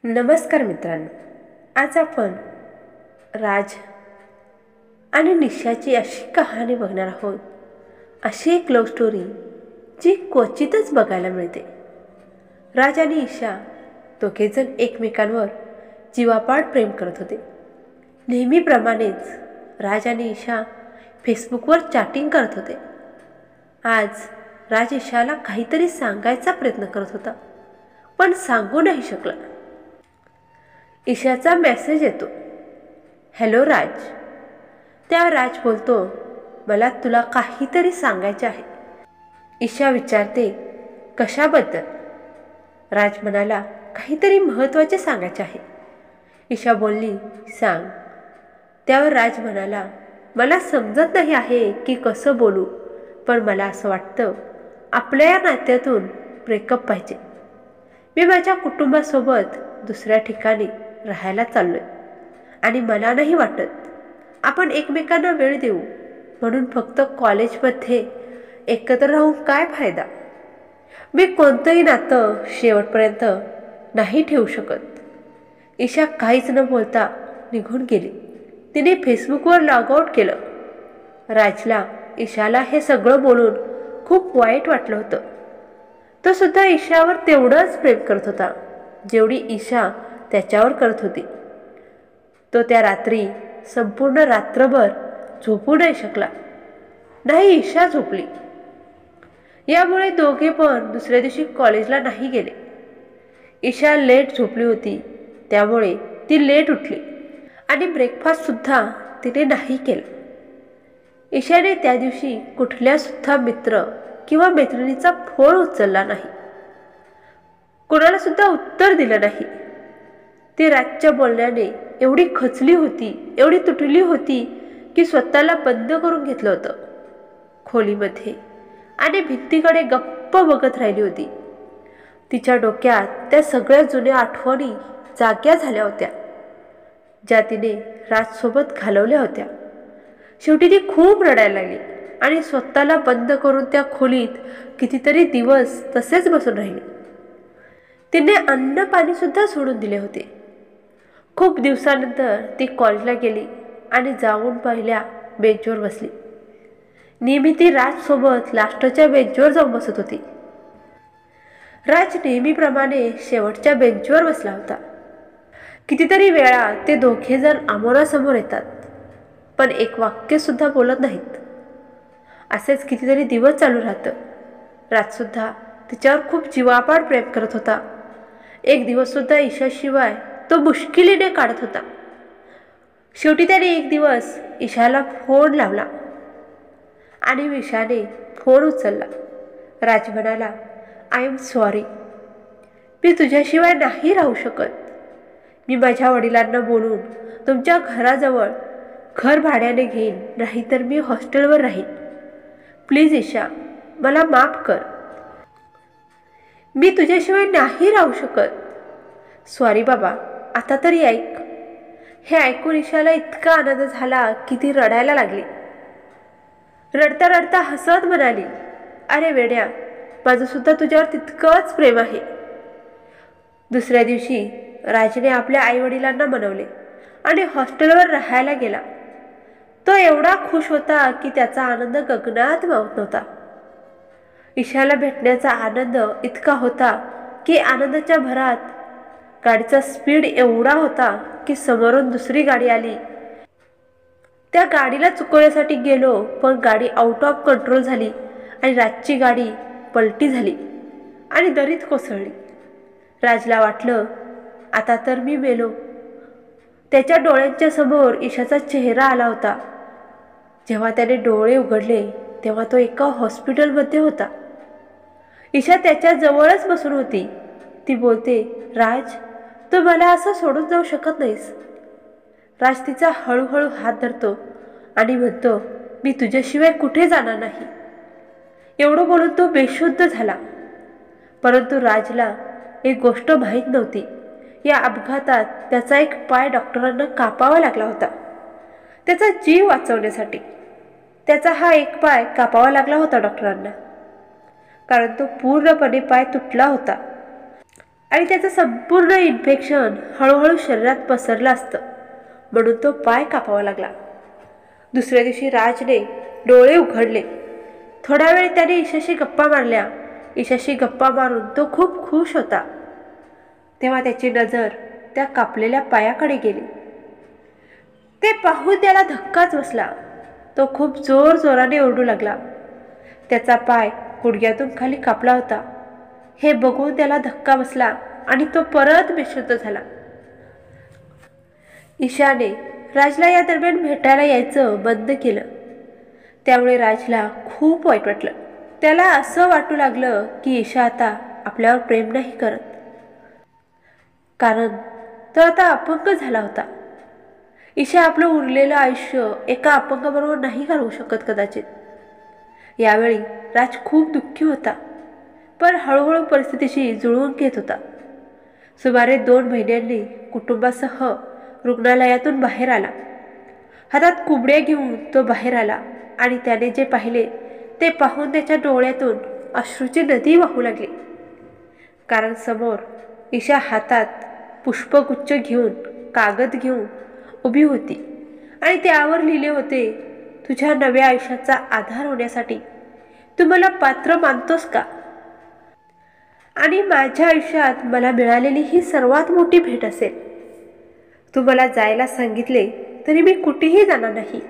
नमस्कार मित्रांनो, आज आपण राज आणि निशाची अशी कहाणी बघणार आहोत. अशी एक लव्ह स्टोरी जी क्वचितच बघायला मिळते. राज आणि ईशा दोघेजण एकमेकांवर जीवापाड प्रेम करत होते. नेहमीप्रमाणेच राज आणि ईशा फेसबुकवर चॅटिंग करत होते. आज राज ईशाला काहीतरी सांगायचा प्रयत्न करत होता, पण सांगू नाही शकला. ईशाचा मेसेज येतो, हॅलो राज. त्या राज बोलतो, मला तुला काहीतरी सांगायचे आहे. ईशा विचारते, कशाबद्दल? राज म्हणाला, काहीतरी महत्त्वाचे सांगायचे आहे. ईशा बोलली, सांग. त्यावर राज म्हणाला, मला समजत नाही आहे की कसं बोलू, पण मला असं वाटतं आपल्या या नात्यातून ब्रेकअप पाहिजे. मी माझ्या कुटुंबासोबत दुसऱ्या ठिकाणी राहायला चाललोय आणि मला नाही वाटत आपण एकमेकांना वेळ देऊ, म्हणून फक्त कॉलेजमध्ये एकत्र राहून काय फायदा. मी कोणतंही नातं शेवटपर्यंत नाही ठेवू शकत. ईशा काहीच न बोलता निघून गेली. तिने फेसबुकवर लॉग आउट केलं. राजला ईशाला हे सगळं बोलून खूप वाईट वाटलं होतं. तो सुद्धा ईशावर तेवढंच प्रेम करत होता जेवढी ईशा त्याच्यावर करत होती. तो त्या रात्री संपूर्ण रात्रभर झोपू नाही शकला. नाही ईशा झोपली. यामुळे दोघे पण दुसऱ्या दिवशी कॉलेजला नाही गेले. ईशा लेट झोपली होती, त्यामुळे ती लेट उठली आणि ब्रेकफास्टसुद्धा तिने नाही केला. ईशाने त्या दिवशी कुठल्या सुद्धा मित्र किंवा मैत्रिणीचा फोन उचलला नाही. कोणाला सुद्धा उत्तर दिलं नाही. ती राजच्या बोलण्याने एवढी खचली होती, एवढी तुटली होती की स्वतःला बंद करून घेतलं होतं खोलीमध्ये आणि भिंतीकडे गप्प बघत राहिली होती. तिच्या डोक्यात त्या सगळ्या जुन्या आठवणी जाग्या झाल्या होत्या, ज्या तिने राजसोबत घालवल्या होत्या. शेवटी ती खूप रडायला लागली आणि स्वतःला बंद करून त्या खोलीत कितीतरी दिवस तसेच बसून राहिली. तिने अन्न पाणीसुद्धा सोडून दिले होते. खूप दिवसानंतर ती कॉलेजला गेली आणि जाऊन पहिल्या बेंचवर बसली. नेहमी ती राजसोबत लास्टच्या बेंचवर जाऊन बसत होती. राज नेहमीप्रमाणे शेवटच्या बेंचवर बसला होता. कितीतरी वेळा ते दोघेजण आमोरासमोर येतात, पण एक वाक्यसुद्धा बोलत नाहीत. असेच कितीतरी दिवस चालू राहतं. राजसुद्धा तिच्यावर खूप जीवापाड प्रेम करत होता. एक दिवससुद्धा ईशाशिवाय तो मुश्किलीने काढत होता. शेवटी त्याने एक दिवस ईशाला फोन लावला आणि ईशाने फोन उचलला. राज म्हणाला, आय एम सॉरी. मी तुझ्याशिवाय नाही राहू शकत. मी माझ्या वडिलांना बोलून तुमच्या घराजवळ घर भाड्याने घेईन, नाहीतर मी हॉस्टेलवर राहीन. प्लीज ईशा, मला माफ कर. मी तुझ्याशिवाय नाही राहू शकत. सॉरी बाबा, आता तरी ऐक. हे ऐकून ईशाला इतका आनंद झाला की ती रडायला लागली. रडता रडता हसत म्हणाली, अरे वेड्या, माझं सुद्धा तुझ्यावर तितकंच प्रेम आहे. दुसऱ्या दिवशी राजने आपल्या आईवडिलांना मनवले आणि हॉस्टेलवर राहायला गेला. तो एवढा खुश होता की त्याचा आनंद गगनात मावत नव्हता. ईशाला भेटण्याचा आनंद इतका होता की आनंदाच्या भरात गाडीचा स्पीड एवढा होता की समोरून दुसरी गाडी आली. त्या गाडीला चुकवण्यासाठी गेलो, पण गाडी आउट ऑफ कंट्रोल झाली आणि राजची गाडी पलटी झाली आणि दरीत कोसळली. राजला वाटलं, आता तर मी मेलो. त्याच्या डोळ्यांच्या समोर ईशाचा चेहरा आला होता. जेव्हा त्याने डोळे उघडले तेव्हा तो एका हॉस्पिटलमध्ये होता. ईशा त्याच्या जवळच बसून होती. ती बोलते, राज, तू मला असं सोडून जाऊ शकत नाहीस. राज तिचा हळूहळू हात धरतो आणि म्हणतो, मी तुझ्याशिवाय कुठे जाणार नाही. एवढं बोलून तो बेशुद्ध झाला. परंतु राजला एक गोष्ट माहीत नव्हती. या अपघातात त्याचा एक पाय डॉक्टरांना कापावा लागला होता. त्याचा जीव वाचवण्यासाठी त्याचा हा एक पाय कापावा लागला होता डॉक्टरांना, कारण तो पूर्णपणे पाय तुटला होता. आणि त्याचं संपूर्ण इन्फेक्शन हळूहळू शरीरात पसरलं असतं, म्हणून तो पाय कापावा लागला. दुसऱ्या दिवशी राजने डोळे उघडले. थोडा वेळ त्याने ईशाशी गप्पा मारल्या. ईशाशी गप्पा मारून तो खूप खुश होता. तेव्हा त्याची नजर त्या कापलेल्या पायाकडे गेली. ते पाहून त्याला धक्काच बसला. तो खूप जोराने ओरडू लागला. त्याचा पाय गुडघ्यातून खाली कापला होता. हे बघून त्याला धक्का बसला आणि तो परत बेशुद्ध झाला. ईशाने राजला या दरम्यान भेटायला यायचं बंद केलं. त्यामुळे राजला खूप वाईट वाटलं. त्याला असं वाटू लागलं की ईशा आता आपल्यावर प्रेम नाही करत, कारण तो आता अपंग झाला होता. ईशा आपलं उरलेलं आयुष्य एका अपंगाबरोबर नाही घालवू शकत कदाचित. यावेळी राज खूप दुःखी होता, पण हळूहळू परिस्थितीशी जुळवून घेत होता. सुमारे 2 महिन्यांनी कुटुंबासह रुग्णालयातून बाहेर आला. हातात कुबड्या घेऊन तो बाहेर आला आणि त्याने जे पाहिले ते पाहून त्याच्या डोळ्यातून अश्रूची नदी वाहू लागली. कारण समोर ईशा हातात पुष्पगुच्छ घेऊन, कागद घेऊन उभी होती आणि त्यावर लिहिले होते, तुझ्या नव्या आयुष्याचा आधार होण्यासाठी तू मला पात्र मानतोस का? आणि माझ्या आयुष्यात मला मिळालेली ही सर्वात मोठी भेट असेल. तू मला जायला सांगितले तरी मी कुठेही जाणार नाही.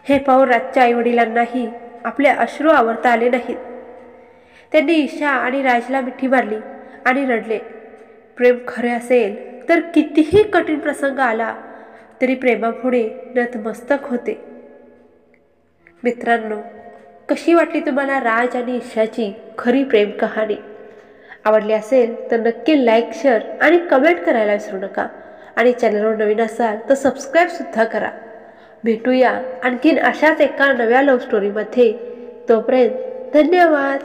हे पाहून राजच्या आईवडिलांनाही आपले अश्रू आवरता आले नाहीत. त्यांनी ईशा आणि राजला मिठी मारली आणि रडले. प्रेम खरे असेल तर कितीही कठीण प्रसंग आला तरी प्रेमापुढे नतमस्तक होते. मित्रांनो, कशी वाटली तुम्हाला राज आणि ईशाची खरी प्रेम कहाणी? आवडली असेल तर नक्की लाईक, शेअर आणि कमेंट करायला विसरू नका. आणि चॅनलवर नवीन असाल तर सबस्क्राईबसुद्धा करा. भेटूया आणखीन अशाच एका नव्या लव्ह स्टोरीमध्ये. तोपर्यंत धन्यवाद.